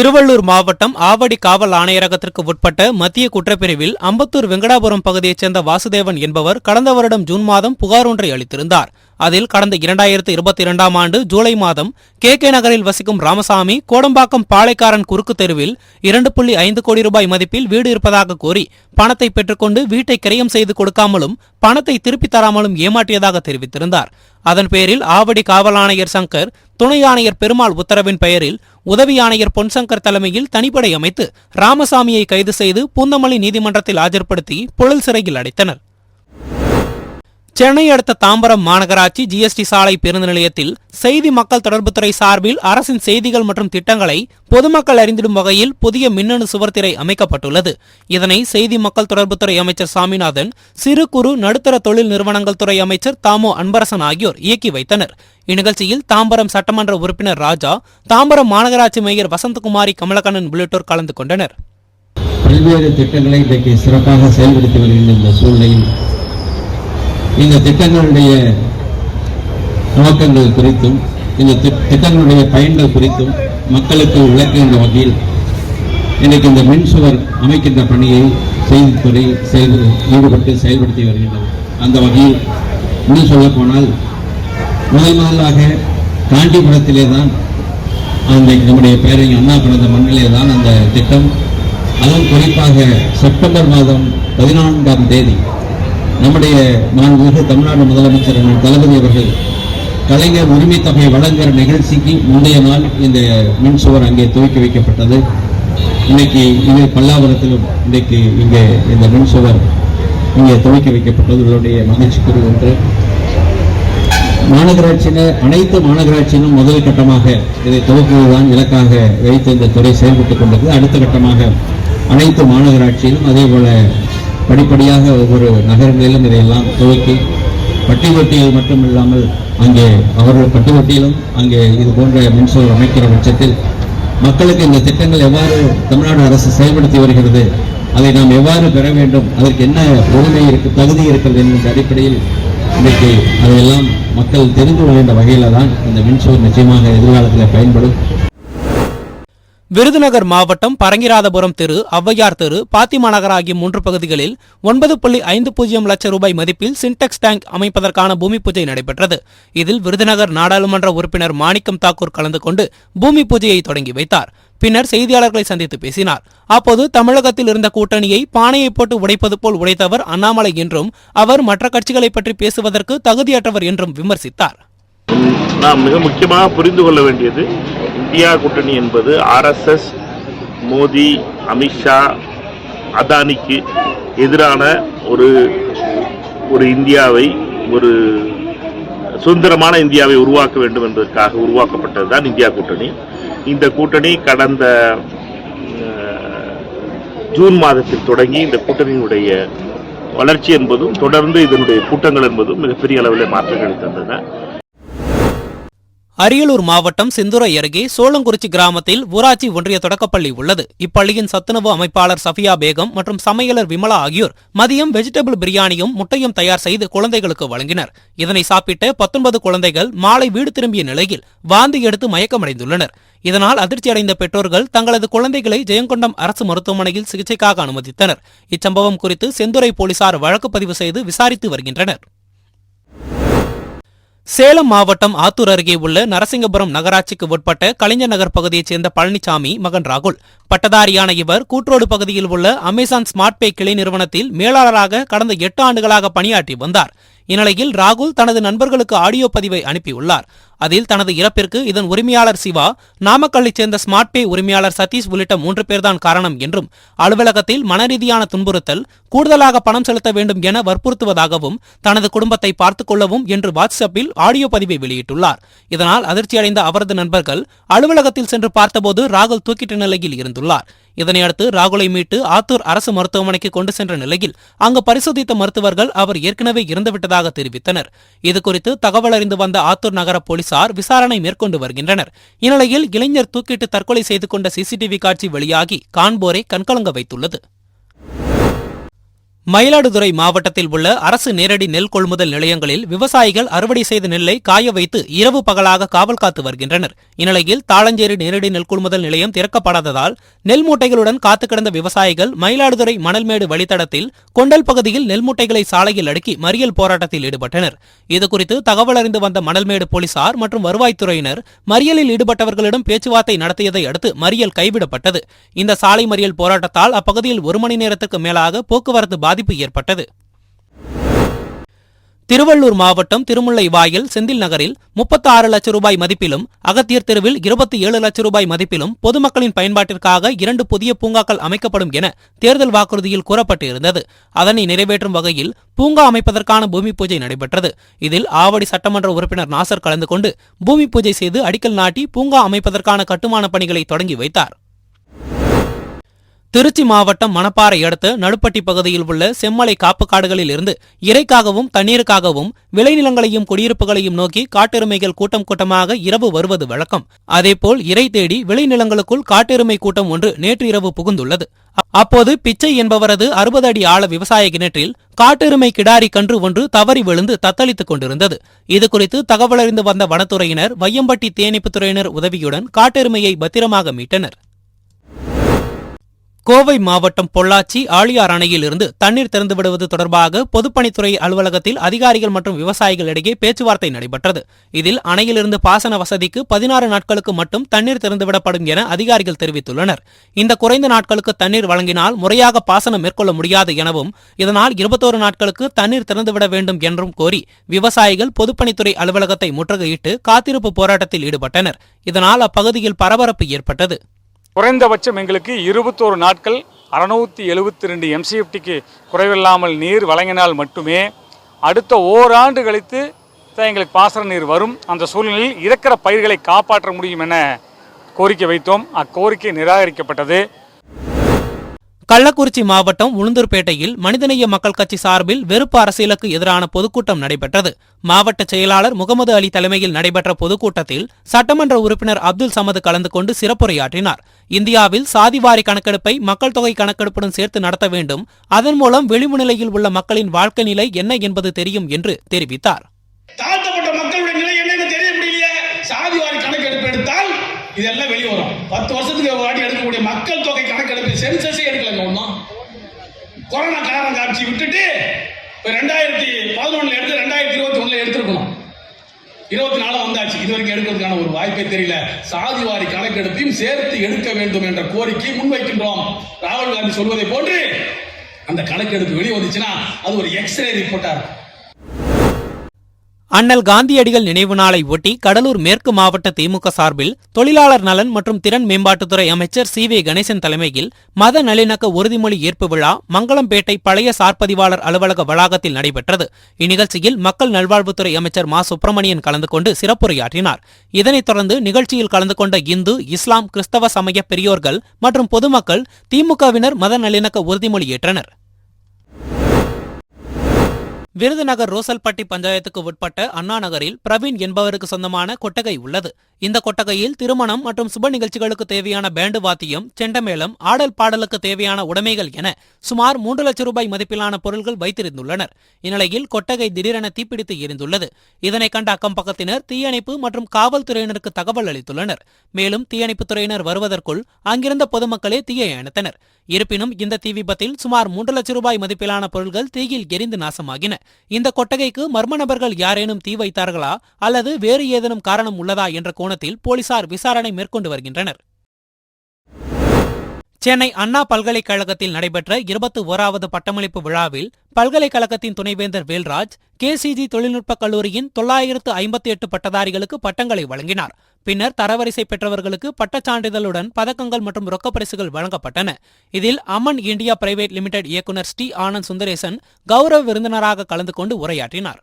திருவள்ளூர் மாவட்டம் ஆவடி காவல் ஆணையரகத்திற்கு உட்பட்ட மத்திய குற்றப்பிரிவில் அம்பத்தூர் வெங்கடாபுரம் பகுதியைச் சேர்ந்த வாசுதேவன் என்பவர் கடந்த வருடம் ஜூன் மாதம் புகார் ஒன்றை அளித்திருந்தார். அதில் கடந்த 2022ஆம் ஆண்டு ஜூலை மாதம் கே நகரில் வசிக்கும் ராமசாமி கோடம்பாக்கம் பாளைக்காரன் குறுக்கு தெருவில் 2.5 கோடி ரூபாய் மதிப்பில் வீடு இருப்பதாக கூறி பணத்தை பெற்றுக்கொண்டு வீட்டை கிரயம் செய்து கொடுக்காமலும் பணத்தை திருப்பித் தராமலும் ஏமாற்றியதாக தெரிவித்திருந்தார். அதன் பேரில் ஆவடி காவல் ஆணையர் சங்கர், துணை ஆணையர் பெருமாள் உத்தரவின் பெயரில் உதவி ஆணையர் பொன்சங்கர் தலைமையில் தனிப்படை அமைத்து ராமசாமியை கைது செய்து பூந்தமல்லி நீதிமன்றத்தில் ஆஜர்படுத்தி புழல் சிறையில் அடைத்தனர். சென்னை அடுத்த தாம்பரம் மாநகராட்சி ஜிஎஸ்டி சாலை பேருந்து நிலையத்தில் செய்தி மக்கள் தொடர்புத்துறை சார்பில் அரசின் செய்திகள் மற்றும் திட்டங்களை பொதுமக்கள் அறிந்திடும் வகையில் புதிய மின்னணு சுவர்த்திரை அமைக்கப்பட்டுள்ளது. இதனை செய்தி மக்கள் தொடர்புத்துறை அமைச்சர் சாமிநாதன், சிறு குறு நடுத்தர தொழில் நிறுவனங்கள் துறை அமைச்சர் தாமோ அன்பரசன் ஆகியோர் இயக்கி வைத்தனர். இந்நிகழ்ச்சியில் தாம்பரம் சட்டமன்ற உறுப்பினர் ராஜா, தாம்பரம் மாநகராட்சி மேயர் வசந்தகுமாரி கமலக்கண்ணன் உள்ளிட்டோர் கலந்து கொண்டனர். பல்வேறு திட்டங்களை இன்றைக்கு சிறப்பாக செயல்படுத்தி வருகின்ற இந்த சூழ்நிலையில் இந்த திட்டங்களுடைய நோக்கங்கள் குறித்தும் இந்த திட்டங்களுடைய பயன்கள் குறித்தும் மக்களுக்கு விளக்குகின்ற வகையில் இன்றைக்கு இந்த மின்சுவர் அமைக்கின்ற பணியை செய்தித்துறை ஈடுபட்டு செயல்படுத்தி வருகின்றது. அந்த வகையில் இன்னும் சொல்ல போனால் முதலாக காஞ்சிபுரத்திலே தான் நம்முடைய பேரறிஞர் அண்ணா பிறந்த மண்ணிலே தான் அந்த திட்டம், அதுவும் குறிப்பாக செப்டம்பர் மாதம் 14ஆம் தேதி நம்முடைய மாண்புமிகு தமிழ்நாடு முதலமைச்சர் தளபதி அவர்கள் கலைஞர் உரிமை தொகை வழங்குகிற நிகழ்ச்சிக்கு முந்தைய நாள் இந்த மின்சுவர் அங்கே துவக்கி வைக்கப்பட்டது. இன்னைக்கு இது பல்லாவரத்திலும் இன்றைக்கு இங்கே இந்த மின்சுவர் இங்கே துவக்கி வைக்கப்பட்டது இதனுடைய மகிழ்ச்சிக்குரிய ஒன்று. மாநகராட்சியினர் அனைத்து மாநகராட்சியிலும் முதல் கட்டமாக இதை துவக்குவதுதான் இலக்காக வைத்து இந்த துறை செயல்பட்டுக் கொண்டது. அடுத்த கட்டமாக அனைத்து மாநகராட்சியிலும் அதே போல படிப்படியாக ஒவ்வொரு நகரங்களிலும் இதையெல்லாம் துவக்கி பட்டிவட்டியில் மட்டுமில்லாமல் அங்கே அவர்கள் பட்டிவட்டியிலும் அங்கே இது போன்ற மின்சுவர் அமைக்கிற பட்சத்தில் மக்களுக்கு இந்த திட்டங்கள் எவ்வாறு தமிழ்நாடு அரசு செயல்படுத்தி வருகிறது, அதை நாம் எவ்வாறு பெற வேண்டும், அதற்கு என்ன உரிமை தகுதி இருக்கிறது என்கின்ற அடிப்படையில் இன்றைக்கு அதையெல்லாம் மக்கள் தெரிந்து கொள்கின்ற வகையில் தான் இந்த மின்சுவர் நிச்சயமாக எதிர்காலத்தில் பயன்படும். விருதுநகர் மாவட்டம் பரங்கிராதபுரம் தெரு, ஔவையார் தெரு, பாத்திமா நகர் ஆகிய 3 பகுதிகளில் 9.50 லட்சம் ரூபாய் மதிப்பில் சின்டெக்ஸ் டேங்க் அமைப்பதற்கான பூமி பூஜை நடைபெற்றது. இதில் விருதுநகர் நாடாளுமன்ற உறுப்பினர் மாணிக்கம் தாக்கூர் கலந்து கொண்டு பூமி பூஜையை தொடங்கி வைத்தார். பின்னர் செய்தியாளர்களை சந்தித்து பேசினார். அப்போது தமிழகத்தில் இருந்த கூட்டணியை பானையை போட்டு உடைப்பது போல் உடைத்தவர் அண்ணாமலை என்றும் அவர் மற்ற கட்சிகளை பற்றி பேசுவதற்கு தகுதியற்றவர் என்றும் விமர்சித்தார். நாம் மிக முக்கியமாக புரிந்து கொள்ள வேண்டியது, இந்தியா கூட்டணி என்பது RSS, மோடி, அமித்ஷா, அதானிக்கு எதிரான ஒரு இந்தியாவை, ஒரு சுதந்திரமான இந்தியாவை உருவாக்க வேண்டும் என்பதற்காக உருவாக்கப்பட்டதுதான் இந்தியா கூட்டணி. இந்த கூட்டணி கடந்த ஜூன் மாதத்தில் தொடங்கி இந்த கூட்டணியினுடைய வளர்ச்சி என்பதும் தொடர்ந்து இதனுடைய கூட்டங்கள் என்பதும் மிகப்பெரிய அளவில் மாற்றங்களை தந்தன. அரியலூர் மாவட்டம் செந்துறை அருகே சோளங்குறிச்சி கிராமத்தில் ஊராட்சி ஒன்றிய தொடக்கப்பள்ளி உள்ளது. இப்பள்ளியின் சத்துணவு அமைப்பாளர் சஃபியா பேகம் மற்றும் சமையலர் விமலா ஆகியோர் மதியம் வெஜிடபிள் பிரியாணியும் முட்டையும் தயார் செய்து குழந்தைகளுக்கு வழங்கினர். இதனை சாப்பிட்ட 19 குழந்தைகள் மாலை வீடு திரும்பிய நிலையில் வாந்தி எடுத்து மயக்கமடைந்துள்ளனர். இதனால் அதிர்ச்சியடைந்த பெற்றோர்கள் தங்களது குழந்தைகளை ஜெயங்கொண்டம் அரசு மருத்துவமனையில் சிகிச்சைக்காக அனுமதித்தனர். இச்சம்பவம் குறித்து செந்துறை போலீசார் வழக்கு பதிவு செய்து விசாரித்து வருகின்றனர். சேலம் மாவட்டம் ஆத்தூர் அருகே உள்ள நரசிங்கபுரம் நகராட்சிக்கு உட்பட்ட கலைஞர் நகர் பகுதியைச் சேர்ந்த பழனிசாமி மகன் ராகுல் பட்டதாரியான இவர் கூட்ரோடு பகுதியில் உள்ள அமேசான் ஸ்மார்ட் பே கிளை நிறுவனத்தில் மேலாளராக கடந்த 8 ஆண்டுகளாக பணியாற்றி வந்தார். இந்நிலையில் ராகுல் தனது நண்பர்களுக்கு ஆடியோ பதிவை அனுப்பியுள்ளார். அதில் தனது இறப்பிற்கு இதன் உரிமையாளர் சிவா, நாமக்கல்லைச் சேர்ந்த ஸ்மார்ட் பே உரிமையாளர் சதீஷ் உள்ளிட்ட 3 பேர்தான் காரணம் என்றும் அலுவலகத்தில் மனரீதியான துன்புறுத்தல், கூடுதலாக பணம் செலுத்த வேண்டும் என வற்புறுத்துவதாகவும் தனது குடும்பத்தை பார்த்துக் கொள்ளவும் என்று வாட்ஸ்அப்பில் ஆடியோ பதிவை வெளியிட்டுள்ளார். இதனால் அதிர்ச்சியடைந்த அவரது நண்பர்கள் அலுவலகத்தில் சென்று பார்த்தபோது ராகுல் தூக்கிட்ட நிலையில் இருந்துள்ளார். இதனையடுத்து ராகுலை மீட்டு ஆத்தூர் அரசு மருத்துவமனைக்கு கொண்டு சென்ற நிலையில் அங்கு பரிசோதித்த மருத்துவர்கள் அவர் ஏற்கனவே இறந்துவிட்டதாக தெரிவித்தனர். இதுகுறித்து தகவல் அறிந்து வந்த ஆத்தூர் நகர போலீசார் விசாரணை மேற்கொண்டு வருகின்றனர். இந்நிலையில் இளைஞர் தூக்கிட்டு தற்கொலை செய்து கொண்ட CCTV காட்சி வெளியாகி காண்போரை கண்கலங்க வைத்துள்ளது. மயிலாடுதுறை மாவட்டத்தில் உள்ள அரசு நேரடி நெல் கொள்முதல் நிலையங்களில் விவசாயிகள் அறுவடை செய்த நெல்லை காய வைத்து இரவு பகலாக காவல் காத்து வருகின்றனர். இந்நிலையில் தாளஞ்சேரி நேரடி நெல் கொள்முதல் நிலையம் திறக்கப்படாததால் நெல் மூட்டைகளுடன் காத்து கிடந்த விவசாயிகள் மயிலாடுதுறை மணல்மேடு வழித்தடத்தில் கொண்டல் பகுதியில் நெல் மூட்டைகளை சாலையில் அடுக்கி மறியல் போராட்டத்தில் ஈடுபட்டனர். இதுகுறித்து தகவல் அறிந்து வந்த மணல்மேடு போலீசார் மற்றும் வருவாய்த்துறையினர் மறியலில் ஈடுபட்டவர்களிடம் பேச்சுவார்த்தை நடத்தியதை அடுத்து மறியல் கைவிடப்பட்டது. இந்த சாலை மறியல் போராட்டத்தால் அப்பகுதியில் 1 மணி நேரத்திற்கு மேலாக போக்குவரத்து பாதிப்பு ஏற்பட்டது. திருவள்ளூர் மாவட்டம் திருமுல்லைவாயல் செந்தில் நகரில் 36 லட்சம் ரூபாய் மதிப்பிலும், அகத்தியர் தெருவில் 27 லட்சம் ரூபாய் மதிப்பிலும் பொதுமக்களின் பயன்பாட்டிற்காக 2 புதிய பூங்காக்கள் அமைக்கப்படும் என தேர்தல் வாக்குறுதியில் கூறப்பட்டிருந்தது. அதனை நிறைவேற்றும் வகையில் பூங்கா அமைப்பதற்கான பூமி பூஜை நடைபெற்றது. இதில் ஆவடி சட்டமன்ற உறுப்பினர் நாசர் கலந்து கொண்டு பூமி பூஜை செய்து அடிக்கல் நாட்டி பூங்கா அமைப்பதற்கான கட்டுமான பணிகளை தொடங்கி வைத்தார். திருச்சி மாவட்டம் மணப்பாறை அடுத்த நடுப்பட்டி பகுதியில் உள்ள செம்மலை காப்புக்காடுகளில் இருந்து இறைக்காகவும் தண்ணீருக்காகவும் விளைநிலங்களையும் குடியிருப்புகளையும் நோக்கி காட்டெருமைகள் கூட்டம் கூட்டமாக இரவு வருவது வழக்கம். அதேபோல் இறை தேடி விளைநிலங்களுக்குள் காட்டெருமை கூட்டம் ஒன்று நேற்று இரவு புகுந்துள்ளது. அப்போது பிச்சை என்பவரது 60 அடி ஆழ விவசாய கிணற்றில் காட்டெருமை கிடாரி கன்று ஒன்று தவறி விழுந்து தத்தளித்துக் கொண்டிருந்தது. இதுகுறித்து தகவலறிந்து வந்த வனத்துறையினர், வையம்பட்டி தீயணைப்புத் துறையினர் உதவியுடன் காட்டெருமையை பத்திரமாக மீட்டனர். கோவை மாவட்டம் பொள்ளாச்சி ஆழியார் அணையில் இருந்து தண்ணீர் திறந்துவிடுவது தொடர்பாக பொதுப்பணித்துறை அலுவலகத்தில் அதிகாரிகள் மற்றும் விவசாயிகள் இடையே பேச்சுவார்த்தை நடைபெற்றது. இதில் அணையிலிருந்து பாசன வசதிக்கு 16 நாட்களுக்கு மட்டும் தண்ணீர் திறந்துவிடப்படும் என அதிகாரிகள் தெரிவித்துள்ளனர். இந்த குறைந்த நாட்களுக்கு தண்ணீர் வழங்கினால் முறையாக பாசனம் மேற்கொள்ள முடியாது எனவும், இதனால் 21 நாட்களுக்கு தண்ணீர் திறந்துவிட வேண்டும் என்றும் கோரி விவசாயிகள் பொதுப்பணித்துறை அலுவலகத்தை முற்றுகையிட்டு காத்திருப்பு போராட்டத்தில் ஈடுபட்டனர். இதனால் அப்பகுதியில் பரபரப்பு ஏற்பட்டது. குறைந்தபட்சம் எங்களுக்கு 21 நாட்கள் 672 MCFTக்கு குறைவில்லாமல் நீர் வழங்கினால் மட்டுமே அடுத்த ஓராண்டு கழித்து எங்களுக்கு பாசன நீர் வரும். அந்த சூழ்நிலையில் இறக்கிற பயிர்களை காப்பாற்ற முடியும் என கோரிக்கை வைத்தோம். அக்கோரிக்கை நிராகரிக்கப்பட்டது. கள்ளக்குறிச்சி மாவட்டம் உளுந்தூர்பேட்டையில் மனிதநேய மக்கள் கட்சி சார்பில் வெறுப்பு அரசியலுக்கு எதிரான பொதுக்கூட்டம் நடைபெற்றது. மாவட்ட செயலாளர் முகமது அலி தலைமையில் நடைபெற்ற பொதுக்கூட்டத்தில் சட்டமன்ற உறுப்பினர் அப்துல் சமது கலந்து கொண்டு சிறப்புரையாற்றினார். இந்தியாவில் சாதிவாரி கணக்கெடுப்பை மக்கள் தொகை கணக்கெடுப்புடன் சேர்த்து நடத்த வேண்டும். அதன் மூலம் விளிம்பு நிலையில் உள்ள மக்களின் வாழ்க்கை நிலை என்ன என்பது தெரியும் என்று தெரிவித்தார். தாழ்த்தப்பட்ட மக்களுடைய நிலை என்னன்னு தெரிய முடியலையே. சாதிவாரி கணக்கெடுப்பு எடுத்தால் இதெல்லாம் வெளியே வரும். 10 வருஷத்துக்கு வாடி எடுக்கக்கூடிய மக்கள் தொகை கணக்கெடுப்பு சென்சஸே எடுக்கலங்க. ஒன்றும் கொரோனா காரணம் காட்சி விட்டுட்டு 2011 எடுத்து 2021 எடுத்திருக்கணும். 24 வந்தாச்சு. இதுவரைக்கும் எடுக்கிறதுக்கான ஒரு வாய்ப்பே தெரியல. சாதிவாரி கணக்கெடுப்பையும் சேர்த்து எடுக்க வேண்டும் என்ற கோரிக்கை முன்வைக்கின்றோம். ராகுல் காந்தி சொல்வதை போன்று அந்த கணக்கெடுப்பு வெளியே வந்துச்சுன்னா அது ஒரு எக்ஸ்ரே ரிப்போர்ட்டா இருக்கும். அண்ணல் காந்தியடிகள் நினைவு நாளை ஒட்டி கடலூர் மேற்கு மாவட்ட திமுக சார்பில் தொழிலாளர் நலன் மற்றும் திறன் மேம்பாட்டுத்துறை அமைச்சர் சி. வே. கணேசன் தலைமையில் மத நல்லிணக்க உறுதிமொழி ஏற்பு விழா மங்களம்பேட்டை பழைய சார்பதிவாளர் அலுவலக வளாகத்தில் நடைபெற்றது. இந்நிகழ்ச்சியில் மக்கள் நல்வாழ்வுத்துறை அமைச்சர் மா. சுப்பிரமணியன் கலந்து கொண்டு சிறப்புரையாற்றினார். இதனைத் தொடர்ந்து நிகழ்ச்சியில் கலந்து கொண்ட இந்து, இஸ்லாம், கிறிஸ்தவ சமய பெரியோர்கள் மற்றும் பொதுமக்கள் திமுகவினர் மத நல்லிணக்க உறுதிமொழி ஏற்றனர். விருதுநகர் ரோசல்பட்டி பஞ்சாயத்துக்கு உட்பட்ட அண்ணா நகரில் பிரவீன் என்பவருக்கு சொந்தமான கொட்டகை உள்ளது. இந்த கொட்டகையில் திருமணம் மற்றும் சுப நிகழ்ச்சிகளுக்கு தேவையான பேண்டு வாத்தியம், செண்டமேளம், ஆடல் பாடலுக்கு தேவையான உடைமைகள் என சுமார் 3 லட்சம் ரூபாய் மதிப்பிலான பொருட்கள் வைத்திருந்துள்ளனர். இந்நிலையில் கொட்டகை திடீரென தீப்பிடித்து எரிந்துள்ளது. இதனை கண்ட அக்கம் பக்கத்தினர் தீயணைப்பு மற்றும் காவல்துறையினருக்கு தகவல் அளித்துள்ளனர். மேலும் தீயணைப்புத்துறையினர் வருவதற்குள் அங்கிருந்த பொதுமக்களே தீயை அணைத்தனர். இருப்பினும் இந்த தீ விபத்தில் சுமார் 3 லட்சம் ரூபாய் மதிப்பிலான பொருட்கள் தீயில் எரிந்து நாசமாகின. இந்த கொட்டகைக்கு மர்ம நபர்கள் யாரேனும் தீ வைத்தார்களா அல்லது வேறு ஏதேனும் காரணம் உள்ளதா என்ற கோணத்தில் போலீசார் விசாரணை மேற்கொண்டு வருகின்றனர். சென்னை அண்ணா பல்கலைக்கழகத்தில் நடைபெற்ற 21வது பட்டமளிப்பு விழாவில் பல்கலைக்கழகத்தின் துணைவேந்தர் வேல்ராஜ் KCG தொழில்நுட்பக் கல்லூரியின் 958 பட்டதாரிகளுக்கு பட்டங்களை வழங்கினார். பின்னர் தரவரிசை பெற்றவர்களுக்கு பட்டச்சான்றிதழுடன் பதக்கங்கள் மற்றும் ரொக்கப்பரிசுகள் வழங்கப்பட்டன. இதில் அமன் இந்தியா பிரைவேட் லிமிடெட் இயக்குநர் ஸ்ரீ ஆனந்த் சுந்தரேசன் கௌரவ விருந்தினராக கலந்து கொண்டு உரையாற்றினார்.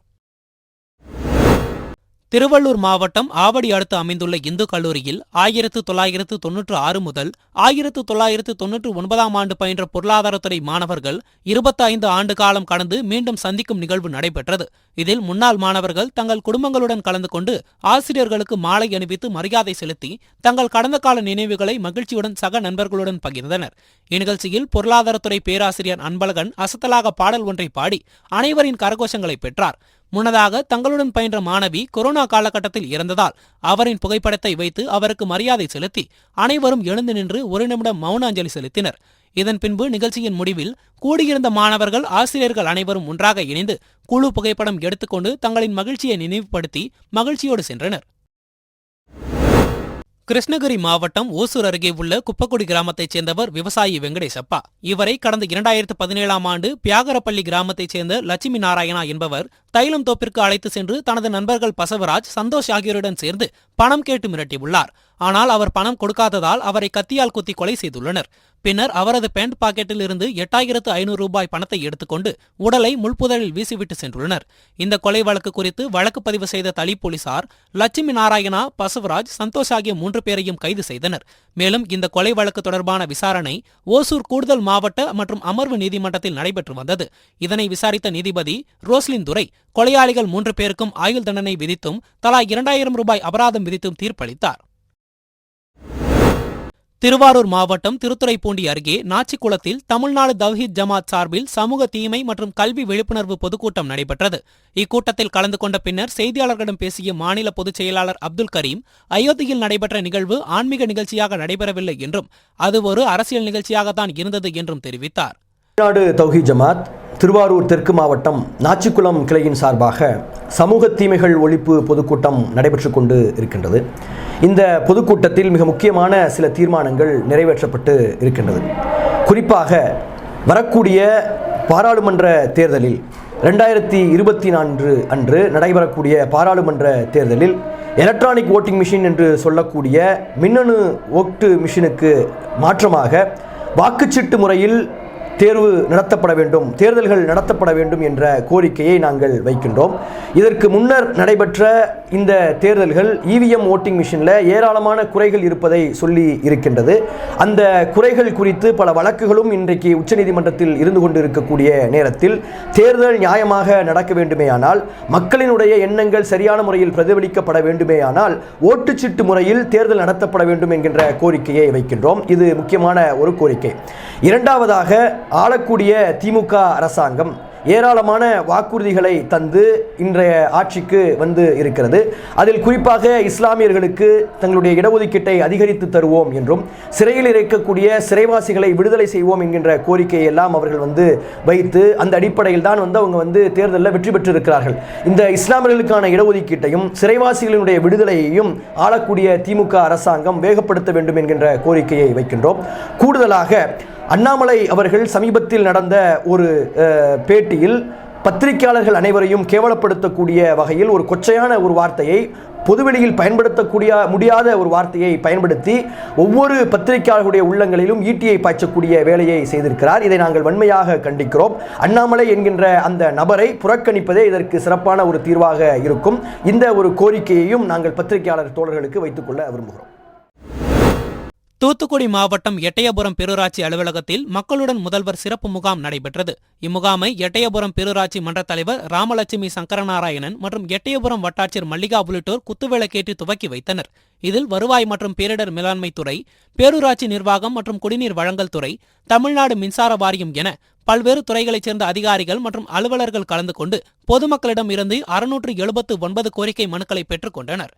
திருவள்ளூர் மாவட்டம் ஆவடி அடுத்து அமைந்துள்ள இந்து கல்லூரியில் 1996 முதல் 1999 ஆண்டு பயின்ற பொருளாதாரத்துறை மாணவர்கள் 25 ஆண்டு காலம் கடந்து மீண்டும் சந்திக்கும் நிகழ்வு நடைபெற்றது. இதில் முன்னாள் மாணவர்கள் தங்கள் குடும்பங்களுடன் கலந்து கொண்டு ஆசிரியர்களுக்கு மாலை அணிவித்து மரியாதை செலுத்தி தங்கள் கடந்த கால நினைவுகளை மகிழ்ச்சியுடன் சக நண்பர்களுடன் பகிர்ந்தனர். இந்நிகழ்ச்சியில் பொருளாதாரத்துறை பேராசிரியர் அன்பழகன் அசத்தலாக பாடல் ஒன்றை பாடி அனைவரின் கரகோஷங்களை பெற்றார். முன்னதாக தங்களுடன் பயின்ற மாணவி கொரோனா காலகட்டத்தில் இறந்ததால் அவரின் புகைப்படத்தை வைத்து அவருக்கு மரியாதை செலுத்தி அனைவரும் எழுந்து நின்று ஒரு நிமிடம் மௌன அஞ்சலி செலுத்தினர். இதன் பின்பு நிகழ்ச்சியின் முடிவில் கூடியிருந்த மாணவர்கள் ஆசிரியர்கள் அனைவரும் ஒன்றாக இணைந்து குழு புகைப்படம் எடுத்துக்கொண்டு தங்களின் மகிழ்ச்சியை நினைவுபடுத்தி மகிழ்ச்சியோடு சென்றனர். கிருஷ்ணகிரி மாவட்டம் ஓசூர் அருகே உள்ள குப்பக்குடி கிராமத்தைச் சேர்ந்தவர் விவசாயி வெங்கடேசப்பா. இவரை கடந்த 2017 ஆண்டு பியாகரப்பள்ளி கிராமத்தைச் சேர்ந்த லட்சுமி நாராயணா என்பவர் தைலம் தோப்பிற்கு அழைத்து சென்று தனது நண்பர்கள் பசவராஜ், சந்தோஷ் ஆகியோருடன் சேர்ந்து பணம் கேட்டு மிரட்டியுள்ளார். ஆனால் அவர் பணம் கொடுக்காததால் அவரை கத்தியால் குத்தி கொலை செய்துள்ளனர். பின்னர் அவரது பேண்ட் பாக்கெட்டில் இருந்து 8500 ரூபாய் பணத்தை எடுத்துக்கொண்டு உடலை முள்புதரில் வீசிவிட்டு சென்றுள்ளனர். இந்த கொலை வழக்கு குறித்து வழக்கு பதிவு செய்த தளி போலீசார் லட்சுமி நாராயணா, பசவராஜ், சந்தோஷ் ஆகிய 3 பேரையும் கைது செய்தனர். மேலும் இந்த கொலை வழக்கு தொடர்பான விசாரணை ஓசூர் கூடுதல் மாவட்ட மற்றும் அமர்வு நீதிமன்றத்தில் நடைபெற்று வந்தது. இதனை விசாரித்த நீதிபதி ரோஸ்லின் துரை கொலையாளிகள் 3 பேருக்கும் ஆயுள் தண்டனை விதித்தும் தலா 2000 ரூபாய் அபராதம் விதித்தும் தீர்ப்பளித்தார். திருவாரூர் மாவட்டம் திருத்துறைப்பூண்டி அருகே நாச்சிக்குளத்தில் தமிழ்நாடு தவ்ஹீத் ஜமாத் சார்பில் சமூக தீமை மற்றும் கல்வி விழிப்புணர்வு பொதுக்கூட்டம் நடைபெற்றது. இக்கூட்டத்தில் கலந்து கொண்ட பின்னர் செய்தியாளர்களிடம் பேசிய மாநில பொதுச் செயலாளர் அப்துல் கரீம், அயோத்தியில் நடைபெற்ற நிகழ்வு ஆன்மீக நிகழ்ச்சியாக நடைபெறவில்லை என்றும் அது ஒரு அரசியல் நிகழ்ச்சியாகத்தான் இருந்தது என்றும் தெரிவித்தார். தமிழ்நாடு தவ்ஹீத் ஜமாத் திருவாரூர் தெற்கு மாவட்டம் நாச்சிக்குளம் கிளையின் சார்பாக சமூக தீமைகள் ஒழிப்பு பொதுக்கூட்டம் நடைபெற்று கொண்டு இருக்கின்றது. இந்த பொதுக்கூட்டத்தில் மிக முக்கியமான சில தீர்மானங்கள் நிறைவேற்றப்பட்டு இருக்கின்றது. குறிப்பாக வரக்கூடிய பாராளுமன்ற தேர்தலில் 2024 அன்று நடைபெறக்கூடிய பாராளுமன்ற தேர்தலில் எலக்ட்ரானிக் ஓட்டிங் மிஷின் என்று சொல்லக்கூடிய மின்னணு ஓட்டு மிஷினுக்கு மாற்றமாக வாக்குச்சீட்டு முறையில் தேர்வு நடத்தப்பட வேண்டும், தேர்தல்கள் நடத்தப்பட வேண்டும் என்ற கோரிக்கையை நாங்கள் வைக்கின்றோம். இதற்கு முன்னர் நடைபெற்ற இந்த தேர்தல்கள் இவிஎம் ஓட்டிங் மிஷினில் ஏராளமான குறைகள் இருப்பதை சொல்லி இருக்கின்றது. அந்த குறைகள் குறித்து பல வழக்குகளும் இன்றைக்கு உச்சநீதிமன்றத்தில் இருந்து கொண்டு இருக்கக்கூடிய நேரத்தில் தேர்தல் நியாயமாக நடக்க வேண்டுமேயானால், மக்களினுடைய எண்ணங்கள் சரியான முறையில் பிரதிபலிக்கப்பட வேண்டுமேயானால் ஓட்டுச்சீட்டு முறையில் தேர்தல் நடத்தப்பட வேண்டும் என்கின்ற கோரிக்கையை வைக்கின்றோம். இது முக்கியமான ஒரு கோரிக்கை. இரண்டாவதாக, ஆளக்கூடிய திமுக அரசாங்கம் ஏராளமான வாக்குறுதிகளை தந்து இன்றைய ஆட்சிக்கு வந்து இருக்கிறது. அதில் குறிப்பாக இஸ்லாமியர்களுக்கு தங்களுடைய இடஒதுக்கீட்டை அதிகரித்து தருவோம் என்றும், சிறையில் இருக்கக்கூடிய சிறைவாசிகளை விடுதலை செய்வோம் என்கின்ற கோரிக்கையை எல்லாம் அவர்கள் வைத்து அந்த அடிப்படையில் தான் அவங்க தேர்தலில் வெற்றி பெற்றிருக்கிறார்கள். இந்த இஸ்லாமியர்களுக்கான இடஒதுக்கீட்டையும் சிறைவாசிகளினுடைய விடுதலையையும் ஆளக்கூடிய திமுக அரசாங்கம் வேகப்படுத்த வேண்டும் என்கின்ற கோரிக்கையை வைக்கின்றோம். கூடுதலாக அண்ணாமலை அவர்கள் சமீபத்தில் நடந்த ஒரு பேட்டியில் பத்திரிகையாளர்கள் அனைவரையும் கேவலப்படுத்தக்கூடிய வகையில் ஒரு கொச்சையான ஒரு வார்த்தையை, பொதுவெளியில் பயன்படுத்தக்கூடிய முடியாத ஒரு வார்த்தையை பயன்படுத்தி ஒவ்வொரு பத்திரிகையாளர்களுடைய உள்ளங்களிலும் ஈட்டியை பாய்ச்சக்கூடிய வேலையை செய்திருக்கிறார். இதை நாங்கள் வன்மையாக கண்டிக்கிறோம். அண்ணாமலை என்கின்ற அந்த நபரை புறக்கணிப்பதே இதற்கு சிறப்பான ஒரு தீர்வாக இருக்கும். இந்த ஒரு கோரிக்கையையும் நாங்கள் பத்திரிகையாளர் தோழர்களுக்கு வைத்துக்கொள்ள விரும்புகிறோம். தூத்துக்குடி மாவட்டம் எட்டயபுரம் பேரூராட்சி அலுவலகத்தில் மக்களுடன் முதல்வர் சிறப்பு முகாம் நடைபெற்றது. இம்முகாமை எட்டயபுரம் பேரூராட்சி மன்ற தலைவர் ராமலட்சுமி சங்கரநாராயணன் மற்றும் எட்டயபுரம் வட்டாட்சியர் மல்லிகா உள்ளிட்டோர் குத்துவிளக்கேற்றி துவக்கி வைத்தனர். இதில் வருவாய் மற்றும் பேரிடர் மேலாண்மை துறை, பேரூராட்சி நிர்வாகம் மற்றும் குடிநீர் வழங்கல் துறை, தமிழ்நாடு மின்சார வாரியம் என பல்வேறு துறைகளைச் சேர்ந்த அதிகாரிகள் மற்றும் அலுவலர்கள் கலந்து கொண்டு பொதுமக்களிடம் இருந்து 679 கோரிக்கை மனுக்களை பெற்றுக் கொண்டனர்.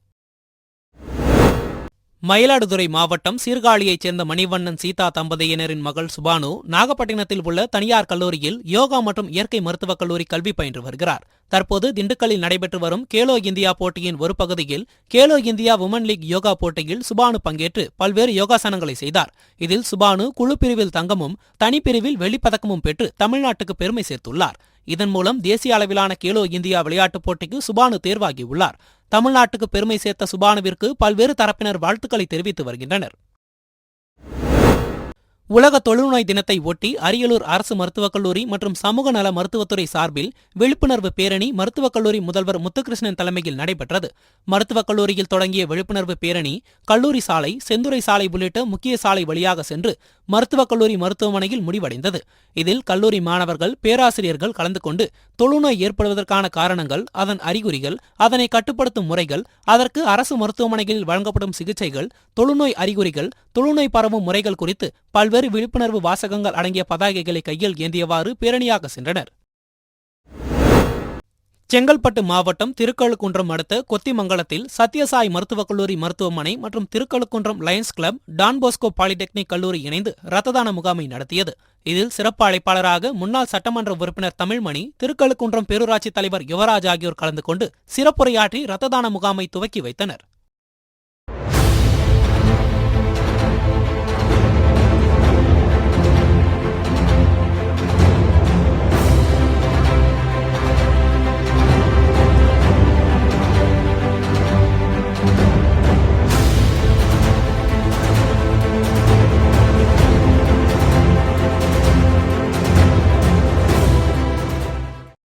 மயிலாடுதுறை மாவட்டம் சீர்காழியைச் சேர்ந்த மணிவண்ணன் சீதா தம்பதியினரின் மகள் சுபானு நாகப்பட்டினத்தில் உள்ள தனியார் கல்லூரியில் யோகா மற்றும் இயற்கை மருத்துவக் கல்லூரி கல்வி பயின்று வருகிறார். தற்போது திண்டுக்கல்லில் நடைபெற்று வரும் கேலோ இந்தியா போட்டியின் ஒரு பகுதியில் Khelo India women league yoga போட்டியில் சுபானு பங்கேற்று பல்வேறு யோகாசனங்களை செய்தார். இதில் சுபானு குழு பிரிவில் தங்கமும் தனிப்பிரிவில் வெள்ளிப்பதக்கமும் பெற்று தமிழ்நாட்டுக்கு பெருமை சேர்த்துள்ளார். இதன் மூலம் தேசிய அளவிலான கேலோ இந்தியா விளையாட்டுப் போட்டிக்கு சுபானு தேர்வாகியுள்ளார். தமிழ்நாட்டுக்கு பெருமை சேர்த்த சுபானுவிற்கு பல்வேறு தரப்பினர் வாழ்த்துக்களை தெரிவித்து வருகின்றனர். உலக தொழுநோய் தினத்தை ஒட்டி அரியலூர் அரசு மருத்துவக் கல்லூரி மற்றும் சமூக நல மருத்துவத்துறை சார்பில் விழிப்புணர்வு பேரணி மருத்துவக் கல்லூரி முதல்வர் முத்துகிருஷ்ணன் தலைமையில் நடைபெற்றது. மருத்துவக் கல்லூரியில் தொடங்கிய விழிப்புணர்வு பேரணி கல்லூரி சாலை, செந்துறை சாலை உள்ளிட்ட முக்கிய சாலை வழியாக சென்று மருத்துவக் கல்லூரி மருத்துவமனையில் முடிவடைந்தது. இதில் கல்லூரி மாணவர்கள், பேராசிரியர்கள் கலந்து கொண்டு தொழுநோய் ஏற்படுவதற்கான காரணங்கள், அதன் அறிகுறிகள், அதனை கட்டுப்படுத்தும் முறைகள், அதற்கு அரசு மருத்துவமனைகளில் வழங்கப்படும் சிகிச்சைகள், தொழுநோய் அறிகுறிகள், தொழுநோய் பரவும் முறைகள் குறித்து பல்வேறு விழிப்புணர்வு வாசகங்கள் அடங்கிய பதாகைகளை கையில் ஏந்தியவாறு பேரணியாக சென்றனர். செங்கல்பட்டு மாவட்டம் திருக்கழுக்குன்றம் அடுத்த கொத்திமங்கலத்தில் சத்யசாய் மருத்துவக் கல்லூரி மருத்துவமனை மற்றும் Thirukazhukundram lions club, Don Bosco polytechnic கல்லூரி இணைந்து இரத்த தான முகாமை நடத்தியது. இதில் சிறப்பு அழைப்பாளராக முன்னாள் சட்டமன்ற உறுப்பினர் தமிழ்மணி, திருக்கழுக்குன்றம் பேரூராட்சி தலைவர் யுவராஜ் ஆகியோர் கலந்து கொண்டு சிறப்புரையாற்றி இரத்த தான முகாமை துவக்கி வைத்தனர்.